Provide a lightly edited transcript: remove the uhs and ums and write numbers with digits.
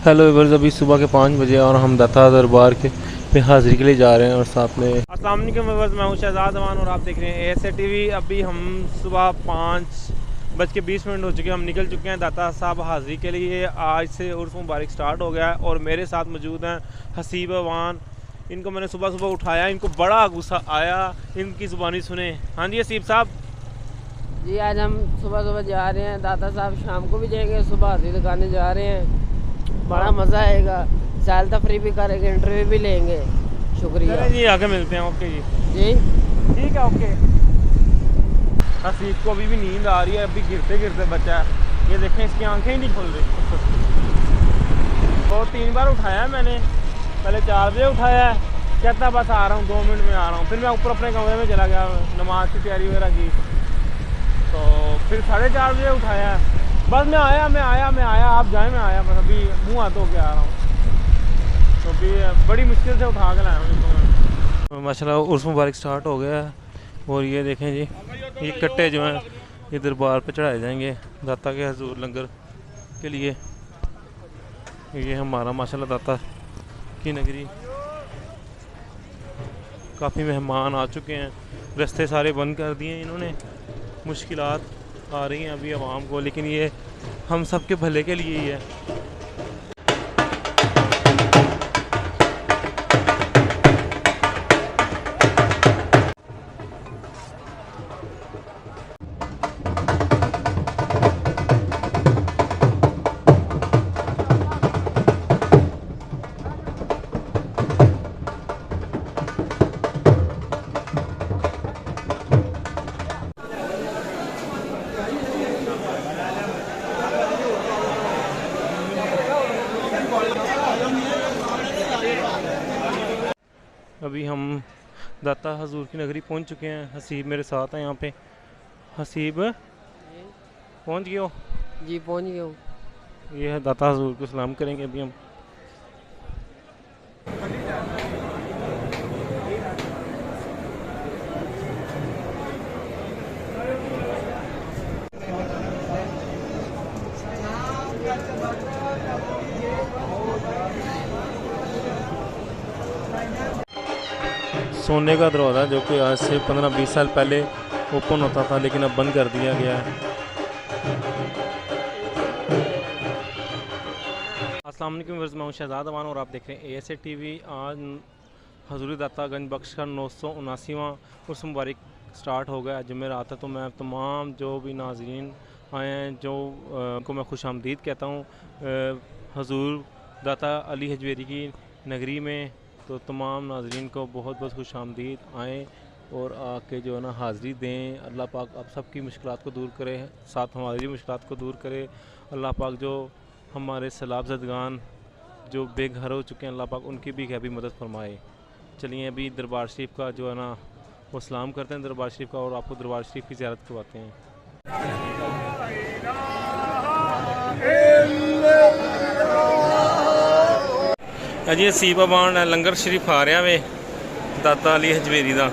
Hello averse, अभी सुबह के 5 बजे और हम दाता दरबार के पे हाज़िरी के लिए जा रहे हैं और साथ में अस्सलाम वालेकुम एवर्स, मैं हूं शहजाद अमान और आप देख रहे हैं ASA TV। अभी हम सुबह 5:20 हो चुके हैं। हम निकल चुके हैं दाता साहब हाज़िरी के लिए। आज से उर्स मुबारक स्टार्ट हो गया है और मेरे साथ मौजूद हैं हसीब अवान। इनको मैंने सुबह सुबह उठाया, इनको बड़ा गुस्सा आया। इनकी ज़ुबानी सुने। हाँ जी हसीब साहब जी, आज हम सुबह सुबह जा रहे हैं दाता साहब, शाम को भी जाएंगे, सुबह हाथी दिखाने जा रहे हैं। बड़ा मज़ा आएगा, सैल तफरी भी करेंगे, इंटरव्यू भी लेंगे। शुक्रिया जी, आगे मिलते हैं। ओके जी जी, ठीक है ओके। हसीब को अभी भी नींद आ रही है, अभी गिरते गिरते बच्चा है। ये देखें, इसकी आंखें ही नहीं खुल रही। तो 3 बार उठाया है मैंने, पहले 4 बजे उठाया है, कहता बस आ रहा हूँ 2 मिनट में आ रहा हूँ। फिर मैं ऊपर अपने कमरे में चला गया, नमाज की तैयारी वगैरह की। तो फिर 4:30 बजे उठाया है, बस मैं आया, आप जाएं, मैं आया, बस अभी मुँह हाथ धो के आ रहा हूँ। तो अभी बड़ी मुश्किल से उठा के लाया हूँ इसको। माशाल्लाह उर्स मुबारक स्टार्ट हो गया है। और ये देखें जी, ये कट्टे जो हैं ये दरबार पे चढ़ाए जाएंगे दाता के हजूर लंगर के लिए। ये हमारा माशाल्लाह दाता की नगरी, काफ़ी मेहमान आ चुके हैं। रास्ते सारे बंद कर दिए इन्होंने, मुश्किलात आ रही हैं अभी आवाम को, लेकिन ये हम सब के भले के लिए ही है। अभी हम दाता हजूर की नगरी पहुंच चुके हैं। हसीब मेरे साथ हैं यहाँ पे। हसीब पहुंच गए हो? जी पहुँच गया हूँ। ये है दाता हजूर को सलाम करेंगे अभी हम। सोने का दरवाज़ा जो कि आज से 15-20 साल पहले ओपन होता था, लेकिन अब बंद कर दिया गया है। अस्सलाम वालेकुम, मैं हूं शहजाद अमान और आप देख रहे हैं ASA TV। आज हजूर दाता गंज बख्श का 979वां उर्स मुबारक स्टार्ट हो गया। जुमेरात है, तो मैं तमाम जो भी नाज़रीन आए हैं जो को मैं खुश आमदीद कहता हूँ हजूर दाता अली हजवेरी की नगरी में। तो तमाम नाज़रीन को बहुत बहुत खुश आमदीद। आएँ और आके जो है ना हाज़िरी दें। अल्लाह पाक आप सबकी मुश्किलात को दूर करे, साथ हमारी मुश्किलात को दूर करे। अल्लाह पाक जो हमारे सैलाब ज़दगान जो बेघर हो चुके हैं, अल्लाह पाक उनकी भी कभी मदद फरमाए। चलिए अभी दरबार शरीफ का जो है ना वो सलाम करते हैं दरबार शरीफ का, और आपको दरबार शरीफ की ज़ियारत करवाते हैं। जी हसीब अवान लंगर शरीफ आ रहा वे दाता अली हजवेरी का।